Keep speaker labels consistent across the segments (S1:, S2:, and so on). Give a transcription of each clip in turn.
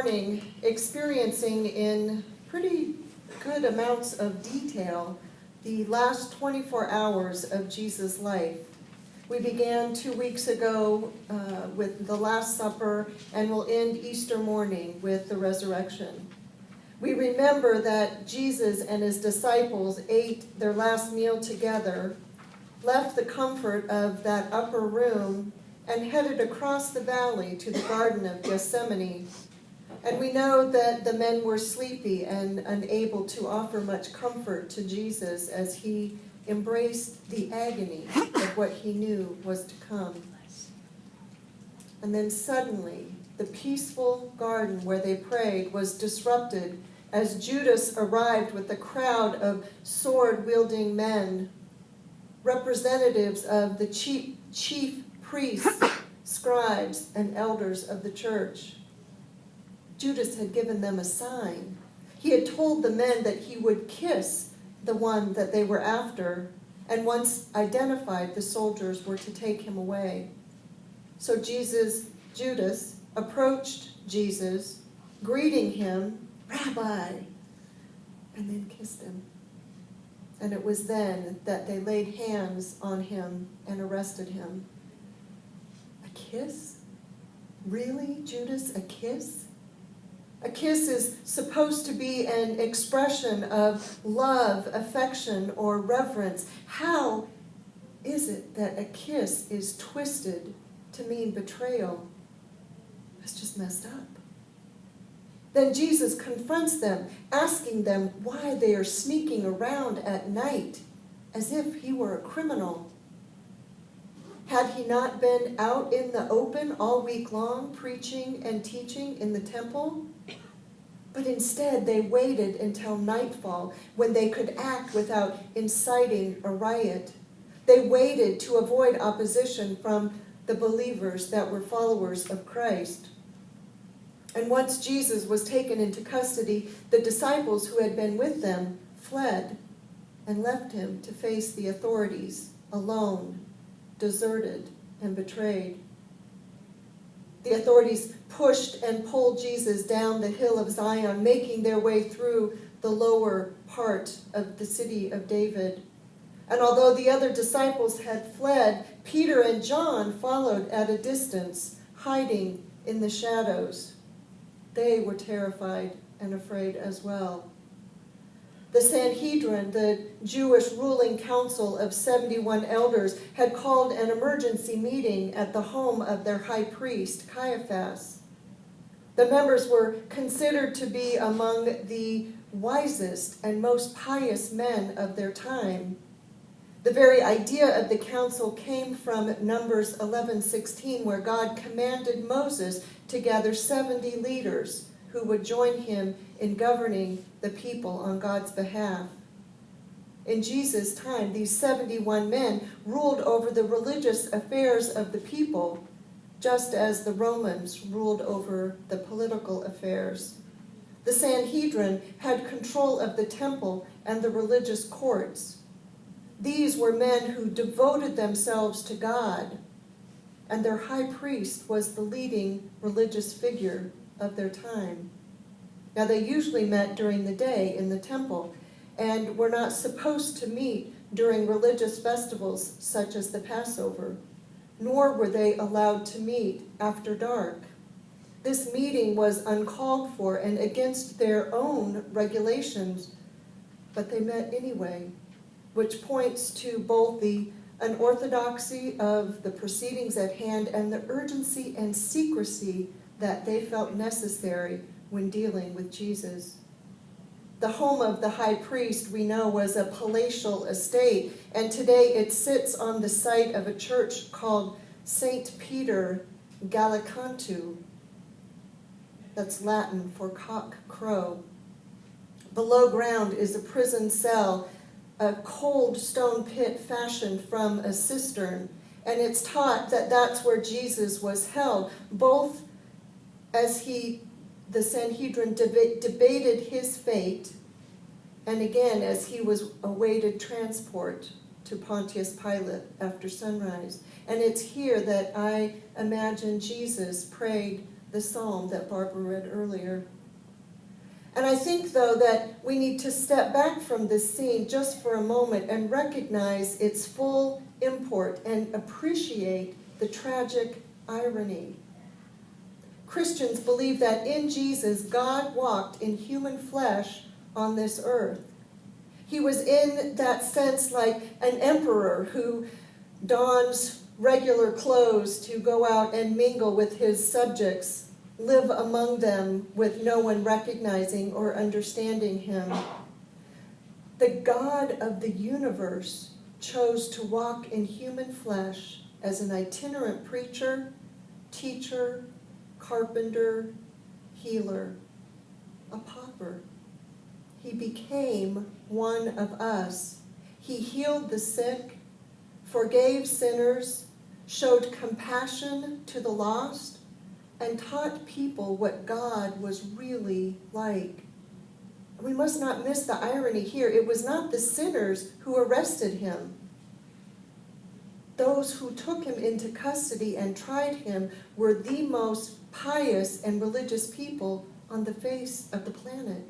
S1: morning experiencing in pretty good amounts of detail the last 24 hours of Jesus' life. We began 2 weeks ago with the Last Supper, and we'll end Easter morning with the resurrection. We remember that Jesus and his disciples ate their last meal together, left the comfort of that upper room, and headed across the valley to the Garden of Gethsemane. And we know that the men were sleepy and unable to offer much comfort to Jesus as he embraced the agony of what he knew was to come. And then suddenly, the peaceful garden where they prayed was disrupted as Judas arrived with a crowd of sword-wielding men, representatives of the chief priests, scribes, and elders of the church. Judas had given them a sign. He had told the men that he would kiss the one that they were after, and once identified, the soldiers were to take him away. So Judas approached Jesus, greeting him, "Rabbi," and then kissed him. And it was then that they laid hands on him and arrested him. A kiss? Really, Judas, a kiss? A kiss is supposed to be an expression of love, affection, or reverence. How is it that a kiss is twisted to mean betrayal? It's just messed up. Then Jesus confronts them, asking them why they are sneaking around at night as if he were a criminal. Had he not been out in the open all week long, preaching and teaching in the temple? But instead, they waited until nightfall when they could act without inciting a riot. They waited to avoid opposition from the believers that were followers of Christ. And once Jesus was taken into custody, the disciples who had been with them fled and left him to face the authorities alone, deserted and betrayed. The authorities pushed and pulled Jesus down the hill of Zion, making their way through the lower part of the city of David. And although the other disciples had fled, Peter and John followed at a distance, hiding in the shadows. They were terrified and afraid as well. The Sanhedrin, the Jewish ruling council of 71 elders, had called an emergency meeting at the home of their high priest, Caiaphas. The members were considered to be among the wisest and most pious men of their time. The very idea of the council came from Numbers 11:16, where God commanded Moses to gather 70 leaders who would join him in governing the people on God's behalf. In Jesus' time, these 71 men ruled over the religious affairs of the people, just as the Romans ruled over the political affairs. The Sanhedrin had control of the temple and the religious courts. These were men who devoted themselves to God, and their high priest was the leading religious figure of their time. Now, they usually met during the day in the temple and were not supposed to meet during religious festivals such as the Passover, nor were they allowed to meet after dark. This meeting was uncalled for and against their own regulations, but they met anyway, which points to both the unorthodoxy of the proceedings at hand and the urgency and secrecy that they felt necessary when dealing with Jesus. The home of the high priest, we know, was a palatial estate, and today it sits on the site of a church called St. Peter Gallicantu. That's Latin for cock crow. Below ground is a prison cell, a cold stone pit fashioned from a cistern, and it's taught that that's where Jesus was held, both as the Sanhedrin debated his fate, and again as he was awaited transport to Pontius Pilate after sunrise. And it's here that I imagine Jesus prayed the psalm that Barbara read earlier. And I think, though, that we need to step back from this scene just for a moment and recognize its full import and appreciate the tragic irony. Christians believe that in Jesus, God walked in human flesh on this earth. He was in that sense like an emperor who dons regular clothes to go out and mingle with his subjects, live among them with no one recognizing or understanding him. The God of the universe chose to walk in human flesh as an itinerant preacher, teacher, carpenter, healer, a pauper. He became one of us. He healed the sick, forgave sinners, showed compassion to the lost, and taught people what God was really like. We must not miss the irony here. It was not the sinners who arrested him. Those who took him into custody and tried him were the most pious and religious people on the face of the planet.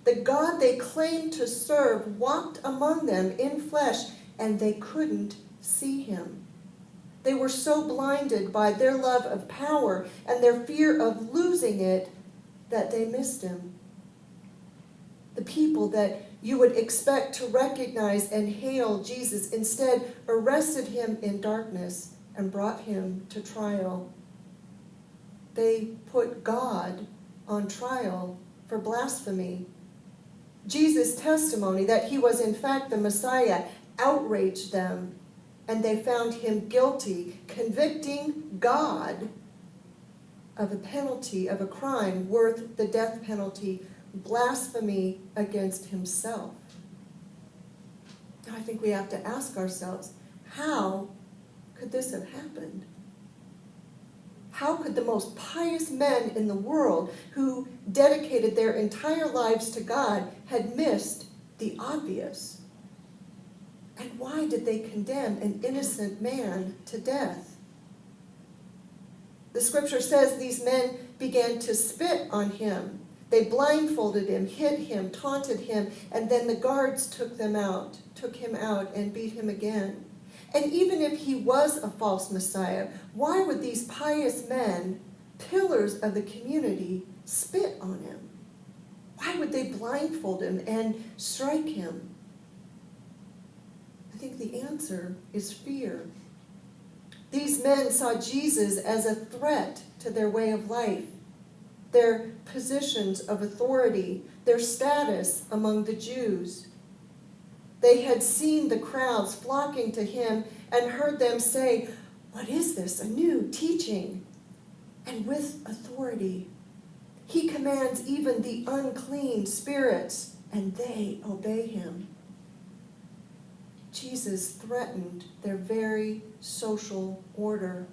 S1: The God they claimed to serve walked among them in flesh, and they couldn't see him. They were so blinded by their love of power and their fear of losing it that they missed him. The people that you would expect to recognize and hail Jesus instead arrested him in darkness and brought him to trial. They put God on trial for blasphemy. Jesus' testimony that he was in fact the Messiah outraged them, and they found him guilty, convicting God of a penalty, of a crime worth the death penalty, blasphemy against himself. Now, I think we have to ask ourselves, how could this have happened? How could the most pious men in the world, who dedicated their entire lives to God, had missed the obvious? And why did they condemn an innocent man to death? The scripture says these men began to spit on him. They blindfolded him, hit him, taunted him, and then the guards took him out and beat him again. And even if he was a false Messiah, why would these pious men, pillars of the community, spit on him? Why would they blindfold him and strike him? I think the answer is fear. These men saw Jesus as a threat to their way of life, their positions of authority, their status among the Jews. They had seen the crowds flocking to him and heard them say, "What is this? A new teaching?" And with authority. He commands even the unclean spirits, and they obey him. Jesus threatened their very social order.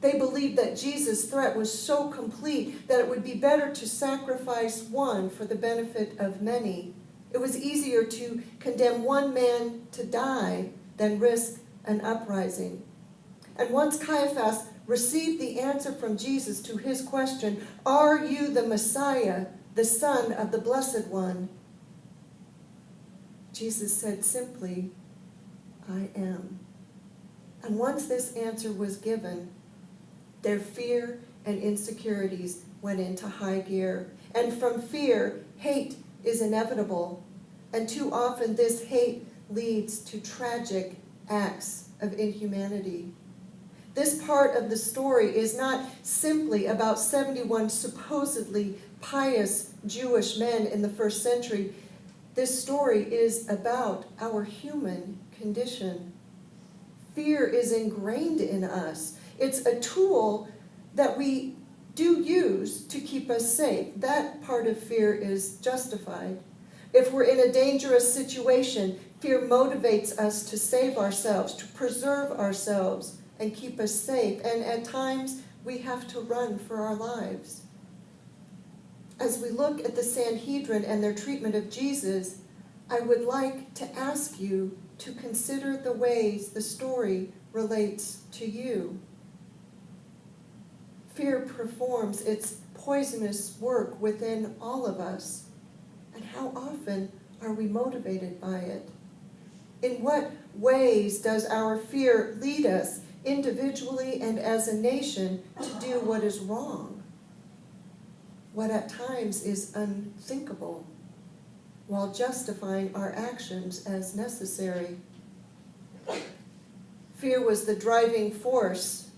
S1: They believed that Jesus' threat was so complete that it would be better to sacrifice one for the benefit of many. It was easier to condemn one man to die than risk an uprising. And once Caiaphas received the answer from Jesus to his question, "Are you the Messiah, the Son of the Blessed One?" Jesus said simply, "I am." And once this answer was given, their fear and insecurities went into high gear. And from fear, hate is inevitable. And too often this hate leads to tragic acts of inhumanity. This part of the story is not simply about 71 supposedly pious Jewish men in the first century. This story is about our human condition. Fear is ingrained in us. It's a tool that we do use to keep us safe. That part of fear is justified. If we're in a dangerous situation, fear motivates us to save ourselves, to preserve ourselves, and keep us safe. And at times, we have to run for our lives. As we look at the Sanhedrin and their treatment of Jesus, I would like to ask you to consider the ways the story relates to you. Fear performs its poisonous work within all of us. And how often are we motivated by it? In what ways does our fear lead us individually and as a nation to do what is wrong? What at times is unthinkable, while justifying our actions as necessary. Fear was the driving force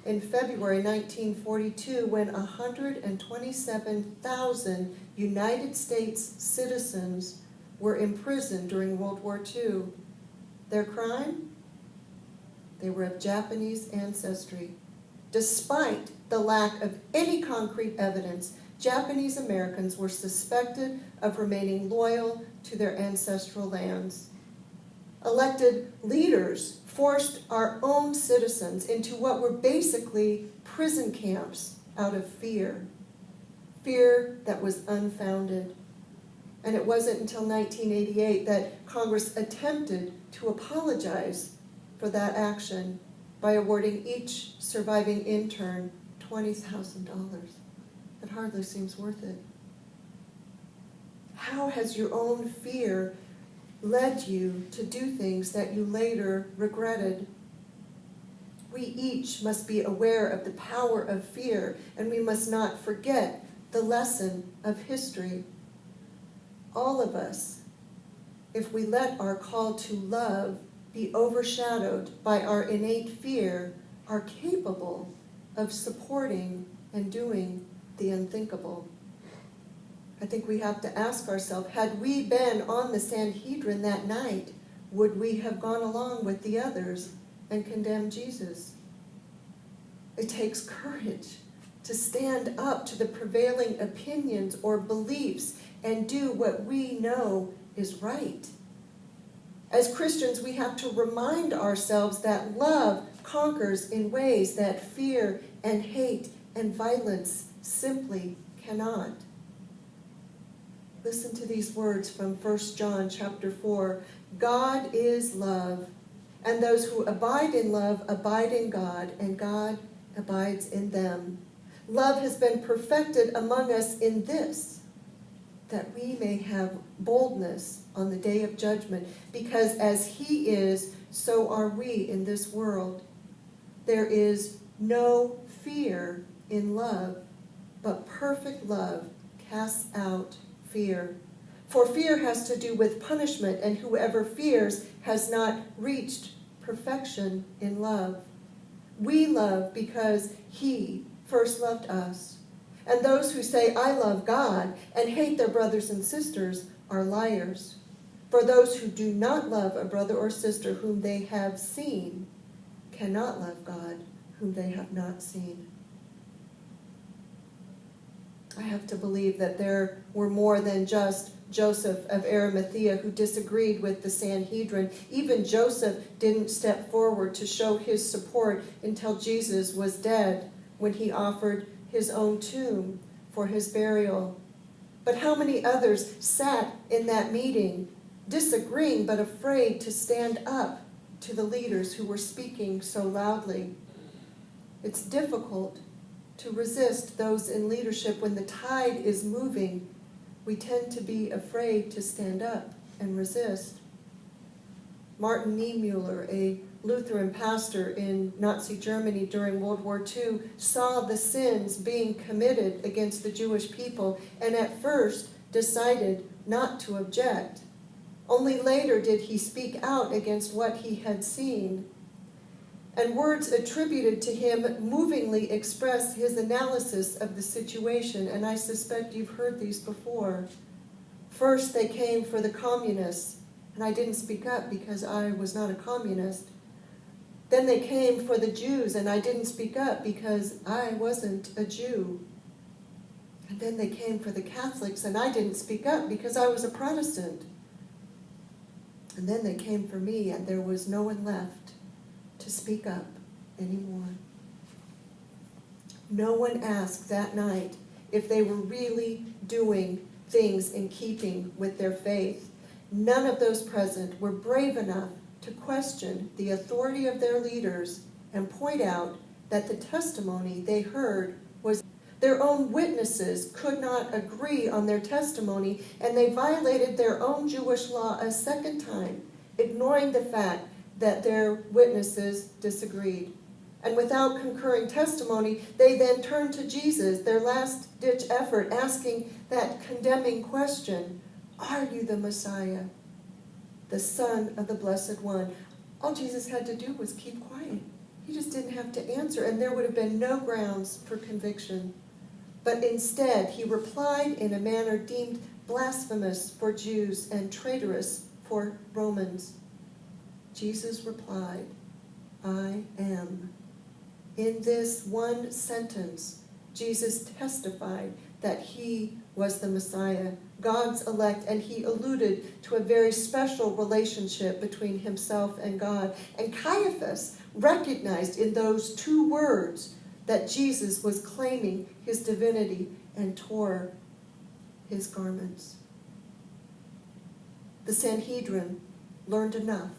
S1: in February 1942 when 127,000 United States citizens were imprisoned during World War II. Their crime? They were of Japanese ancestry. Despite the lack of any concrete evidence, Japanese Americans were suspected of remaining loyal to their ancestral lands. Elected leaders forced our own citizens into what were basically prison camps out of fear. Fear that was unfounded. And it wasn't until 1988 that Congress attempted to apologize for that action by awarding each surviving intern $20,000. That hardly seems worth it. How has your own fear led you to do things that you later regretted? We each must be aware of the power of fear, and we must not forget the lesson of history. All of us, if we let our call to love be overshadowed by our innate fear, are capable of supporting and doing the unthinkable. I think we have to ask ourselves, had we been on the Sanhedrin that night, would we have gone along with the others and condemned Jesus? It takes courage to stand up to the prevailing opinions or beliefs and do what we know is right. As Christians, we have to remind ourselves that love conquers in ways that fear and hate and violence simply cannot. Listen to these words from 1 John chapter 4. God is love, and those who abide in love abide in God, and God abides in them. Love has been perfected among us in this, that we may have boldness on the day of judgment, because as He is, so are we in this world. There is no fear in love, but perfect love casts out fear. For fear has to do with punishment, and whoever fears has not reached perfection in love. We love because He first loved us. And those who say, I love God, and hate their brothers and sisters are liars. For those who do not love a brother or sister whom they have seen cannot love God whom they have not seen. I have to believe that there were more than just Joseph of Arimathea who disagreed with the Sanhedrin. Even Joseph didn't step forward to show his support until Jesus was dead, when he offered his own tomb for his burial. But how many others sat in that meeting, disagreeing but afraid to stand up to the leaders who were speaking so loudly? It's difficult to resist those in leadership when the tide is moving. We tend to be afraid to stand up and resist. Martin Niemöller, a Lutheran pastor in Nazi Germany during World War II, saw the sins being committed against the Jewish people and at first decided not to object. Only later did he speak out against what he had seen. And words attributed to him movingly express his analysis of the situation, and I suspect you've heard these before. First, they came for the communists, and I didn't speak up because I was not a communist. Then they came for the Jews, and I didn't speak up because I wasn't a Jew. And then they came for the Catholics, and I didn't speak up because I was a Protestant. And then they came for me, and there was no one left to speak up anymore. No one asked that night if they were really doing things in keeping with their faith. None of those present were brave enough to question the authority of their leaders and point out that the testimony they heard was their own witnesses could not agree on their testimony, and they violated their own Jewish law a second time, ignoring the fact that their witnesses disagreed. And without concurring testimony, they then turned to Jesus, their last-ditch effort, asking that condemning question, "Are you the Messiah, the Son of the Blessed One?" All Jesus had to do was keep quiet. He just didn't have to answer, and there would have been no grounds for conviction. But instead, he replied in a manner deemed blasphemous for Jews and traitorous for Romans. Jesus replied, "I am." In this one sentence, Jesus testified that he was the Messiah, God's elect, and he alluded to a very special relationship between himself and God. And Caiaphas recognized in those two words that Jesus was claiming his divinity and tore his garments. The Sanhedrin learned enough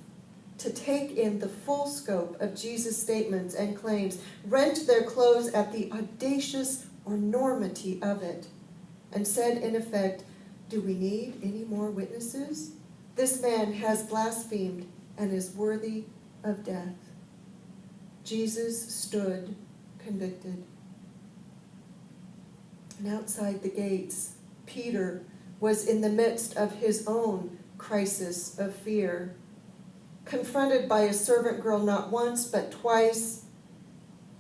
S1: to take in the full scope of Jesus' statements and claims, rent their clothes at the audacious enormity of it, and said in effect, "Do we need any more witnesses? This man has blasphemed and is worthy of death." Jesus stood convicted. And outside the gates, Peter was in the midst of his own crisis of fear. Confronted by a servant girl not once but twice,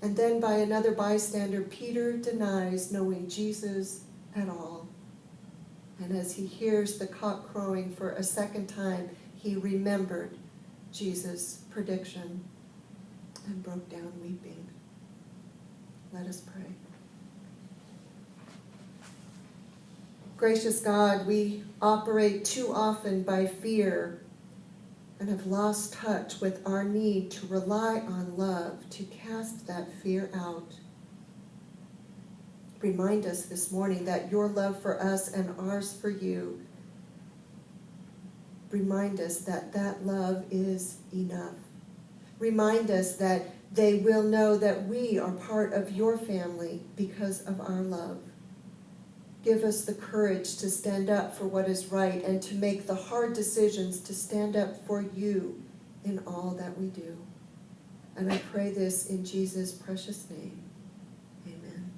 S1: and then by another bystander, Peter denies knowing Jesus at all. And as he hears the cock crowing for a second time, he remembered Jesus' prediction and broke down weeping. Let us pray. Gracious God, we operate too often by fear and have lost touch with our need to rely on love to cast that fear out. Remind us this morning that your love for us and ours for you, remind us that that love is enough. Remind us that they will know that we are part of your family because of our love. Give us the courage to stand up for what is right and to make the hard decisions to stand up for you in all that we do. And I pray this in Jesus' precious name. Amen.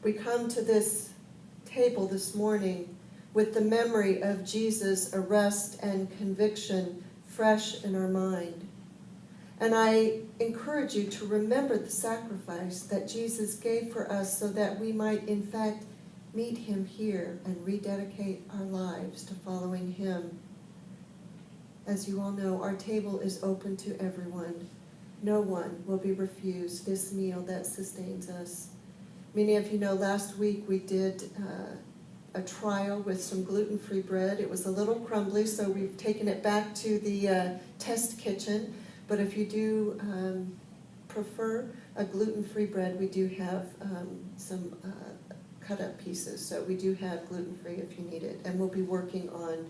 S1: We come to this table this morning with the memory of Jesus' arrest and conviction fresh in our mind. And I encourage you to remember the sacrifice that Jesus gave for us so that we might in fact meet him here and rededicate our lives to following him. As you all know, our table is open to everyone. No one will be refused this meal that sustains us. Many of you know last week we did a trial with some gluten-free bread. It was a little crumbly, so we've taken it back to the test kitchen. But if you do prefer a gluten-free bread, we do have some cut-up pieces. So we do have gluten-free if you need it. And we'll be working on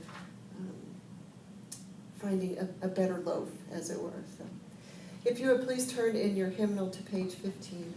S1: finding a better loaf, as it were. So, if you would please turn in your hymnal to page 15.